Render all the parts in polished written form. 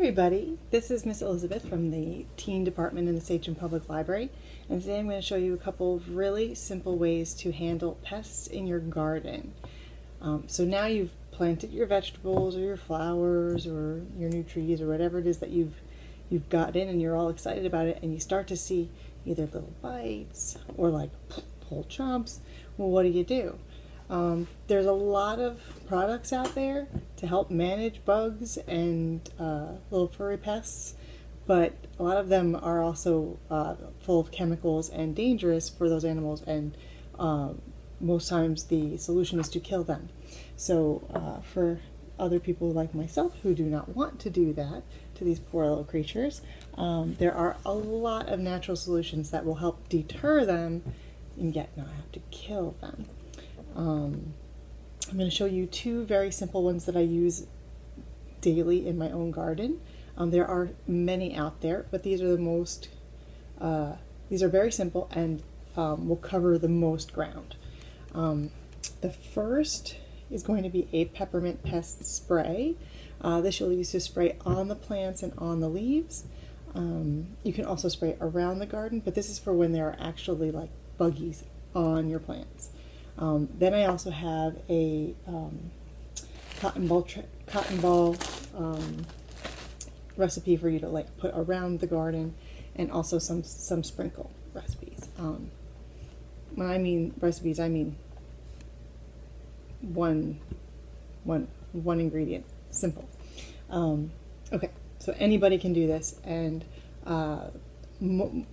everybody, this is Miss Elizabeth from the Teen Department in the Sachem Public Library, and today I'm going to show you a couple of really simple ways to handle pests in your garden. So now you've planted your vegetables or your flowers or your new trees or whatever it is that you've got in, and you're all excited about it, and you start to see either little bites or like whole chomps. Well, what do? There's a lot of products out there to help manage bugs and little furry pests, but a lot of them are also full of chemicals and dangerous for those animals, and most times the solution is to kill them. So for other people like myself who do not want to do that to these poor little creatures, there are a lot of natural solutions that will help deter them and yet not have to kill them. I'm going to show you two very simple ones that I use daily in my own garden. There are many out there, but these are the most, these are very simple and will cover the most ground. The first is going to be a peppermint pest spray. This you'll use to spray on the plants and on the leaves. You can also spray around the garden, but this is for when there are actually like buggies on your plants. Then I also have a cotton ball recipe for you to like put around the garden, and also some sprinkle recipes. When I mean recipes, I mean one ingredient, simple. Okay, so anybody can do this, and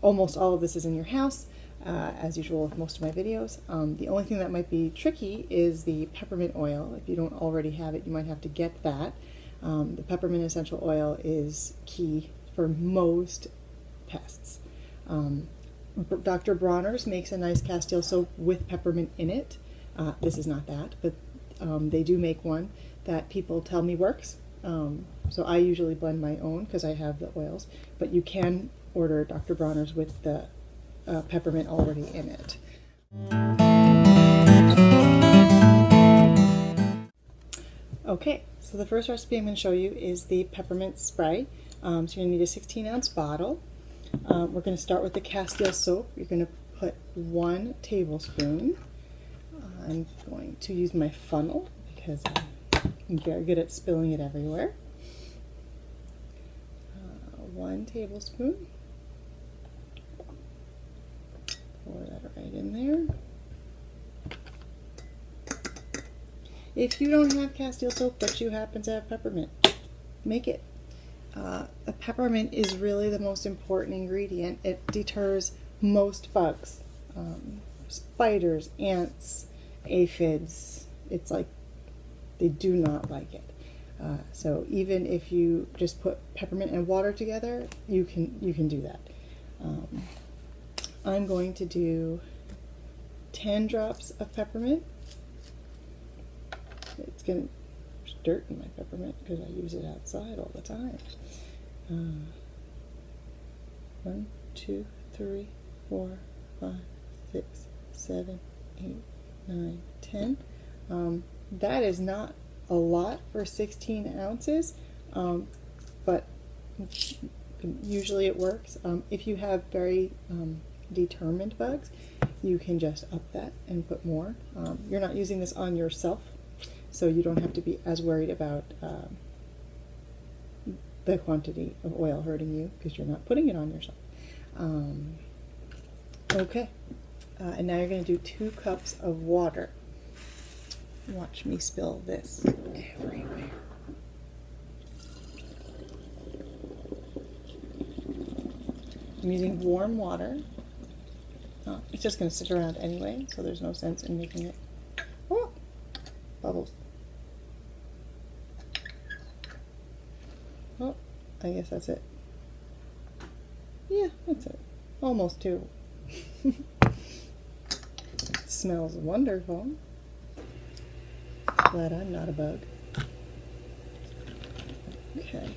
almost all of this is in your house. As usual with most of my videos. The only thing that might be tricky is the peppermint oil. If you don't already have it, you might have to get that. The peppermint essential oil is key for most pests. Dr. Bronner's makes a nice Castile soap with peppermint in it. This is not that, but they do make one that people tell me works. So I usually blend my own because I have the oils, but you can order Dr. Bronner's with the peppermint already in it. Okay, so the first recipe I'm going to show you is the peppermint spray. So you're going to need a 16-ounce bottle. We're going to start with the Castile soap. You're going to put 1 tablespoon. I'm going to use my funnel because I'm very good at spilling it everywhere. 1 tablespoon. Pour that right in there. If you don't have Castile soap but you happen to have peppermint, make it. The peppermint is really the most important ingredient. It deters most bugs. Spiders, ants, aphids. It's like they do not like it. So even if you just put peppermint and water together, you can do that. I'm going to do 10 drops of peppermint. It's going to, there's dirt in my peppermint because I use it outside all the time. 1, 2, 3, 4, 5, 6, 7, 8, 9, 10. That is not a lot for 16 ounces, but usually it works. If you have very determined bugs, you can just up that and put more. You're not using this on yourself, so you don't have to be as worried about the quantity of oil hurting you because you're not putting it on yourself. Okay, and now you're going to do 2 cups of water. Watch me spill this everywhere. I'm using warm water. It's just going to sit around anyway, so there's no sense in making it. Oh, bubbles. Oh, I guess that's it. Yeah, that's it. Almost 2. Smells wonderful. Glad I'm not a bug. Okay.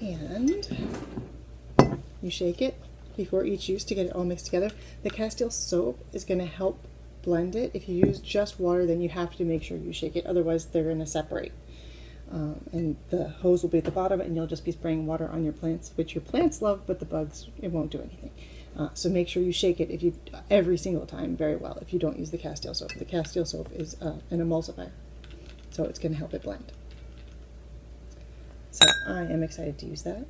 And you shake it before each use to get it all mixed together. The Castile soap is going to help blend it. If you use just water, then you have to make sure you shake it, otherwise they're going to separate. and the hose will be at the bottom, and you'll just be spraying water on your plants, which your plants love, but the bugs, it won't do anything. So make sure you shake it every single time very well if you don't use the castile soap. The castile soap is an emulsifier, so it's going to help it blend. So I am excited to use that.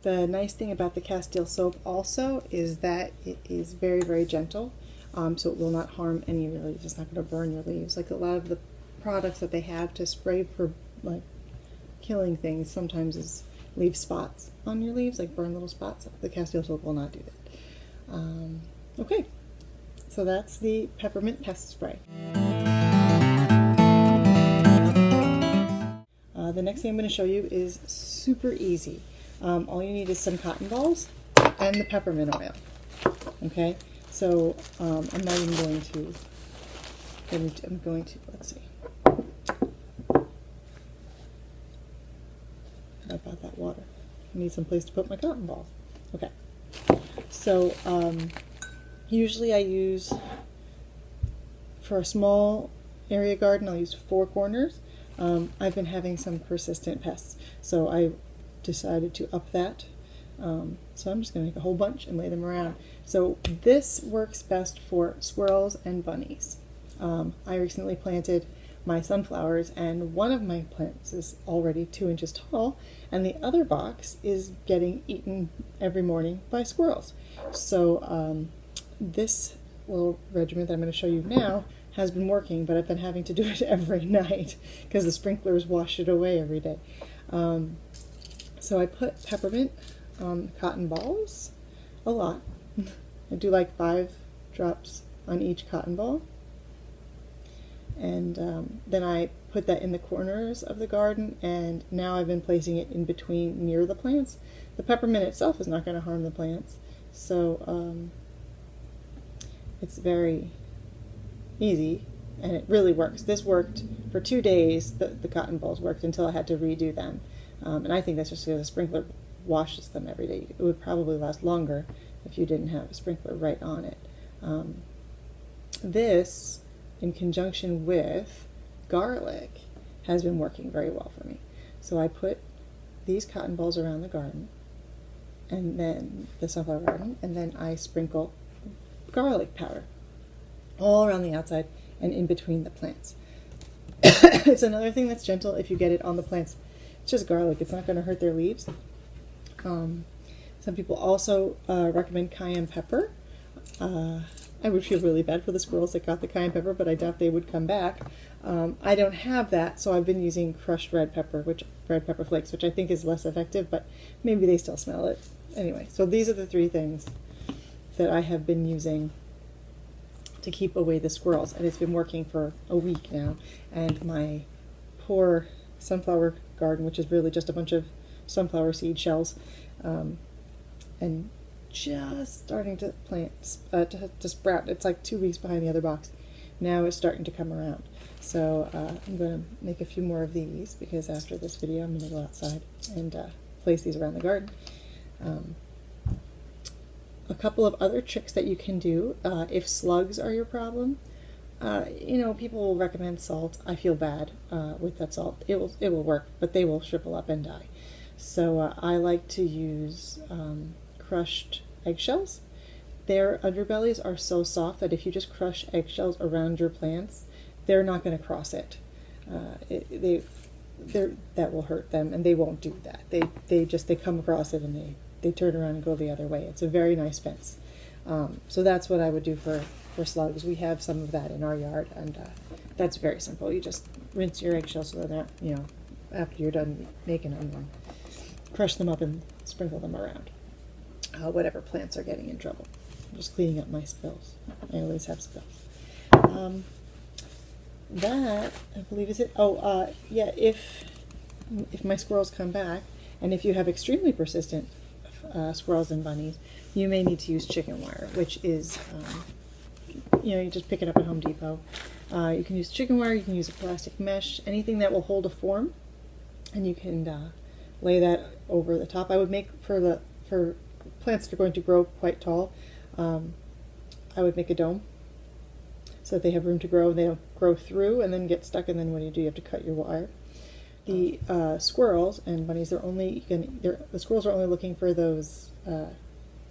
The nice thing about the castile soap also is that it is very, very gentle, so it will not harm any of your leaves. It's not going to burn your leaves. Like a lot of the products that they have to spray for like killing things sometimes leave spots on your leaves, like burn little spots. The castile soap will not do that. Okay, so that's the peppermint pest spray. The next thing I'm going to show you is super easy. All you need is some cotton balls and the peppermint oil. Okay, so I'm not even going to. I'm going to. Let's see. How about that water? I need some place to put my cotton balls. Okay, so usually I use, for a small area garden, I'll use 4 corners. I've been having some persistent pests, so I decided to up that. So I'm just going to make a whole bunch and lay them around. So this works best for squirrels and bunnies. I recently planted my sunflowers, and one of my plants is already 2 inches tall, and the other box is getting eaten every morning by squirrels. So this little regimen that I'm going to show you now has been working, but I've been having to do it every night because the sprinklers wash it away every day. So I put peppermint on cotton balls, a lot. I do like 5 drops on each cotton ball. And then I put that in the corners of the garden, and now I've been placing it in between near the plants. The peppermint itself is not going to harm the plants, so it's very easy, and it really works. This worked for 2 days. The cotton balls worked until I had to redo them, and I think that's just because the sprinkler washes them every day. It would probably last longer if you didn't have a sprinkler right on it. This, in conjunction with garlic, has been working very well for me. So I put these cotton balls around the garden, and then the sunflower garden, and then I sprinkle garlic powder all around the outside and in between the plants. It's another thing that's gentle if you get it on the plants. It's just garlic. It's not going to hurt their leaves. Some people also recommend cayenne pepper. I would feel really bad for the squirrels that got the cayenne pepper, but I doubt they would come back. I don't have that, so I've been using crushed red pepper flakes, which I think is less effective, but maybe they still smell it. Anyway, so these are the 3 things that I have been using to keep away the squirrels, and it's been working for a week now. And my poor sunflower garden, which is really just a bunch of sunflower seed shells, and just starting to plant, to sprout. It's like 2 weeks behind the other box. Now it's starting to come around. So I'm going to make a few more of these, because after this video I'm going to go outside and place these around the garden. A couple of other tricks that you can do if slugs are your problem. People will recommend salt. I feel bad with that salt. It will work, but they will shrivel up and die. So I like to use crushed eggshells. Their underbellies are so soft that if you just crush eggshells around your plants, they're not going to cross it. That will hurt them, and they won't do that. They come across it and they turn around and go the other way. It's a very nice fence. So that's what I would do for slugs. We have some of that in our yard, and that's very simple. You just rinse your eggshells so that after you're done making them, crush them up and sprinkle them around. Whatever plants are getting in trouble. I'm just cleaning up my spills. I always have spills. That, I believe, is it. Oh, yeah, if my squirrels come back, and if you have extremely persistent squirrels and bunnies, you may need to use chicken wire, which is, you just pick it up at Home Depot. You can use chicken wire, you can use a plastic mesh, anything that will hold a form, and you can lay that over the top. I would make, for plants that are going to grow quite tall, I would make a dome so that they have room to grow and they don't grow through and then get stuck, and then what do? You have to cut your wire. The squirrels and bunnies, the squirrels are only looking for those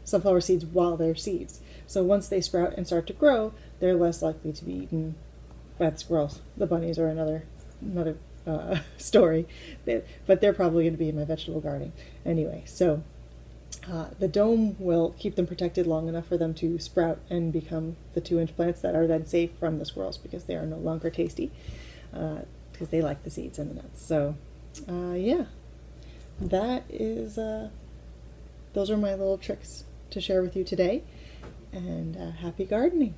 sunflower seeds while they're seeds. So once they sprout and start to grow, they're less likely to be eaten by the squirrels. The bunnies are another story, but they're probably going to be in my vegetable garden anyway. So the dome will keep them protected long enough for them to sprout and become the 2-inch plants that are then safe from the squirrels because they are no longer tasty. Because they like the seeds and the nuts. So, yeah, that is, those are my little tricks to share with you today, and happy gardening.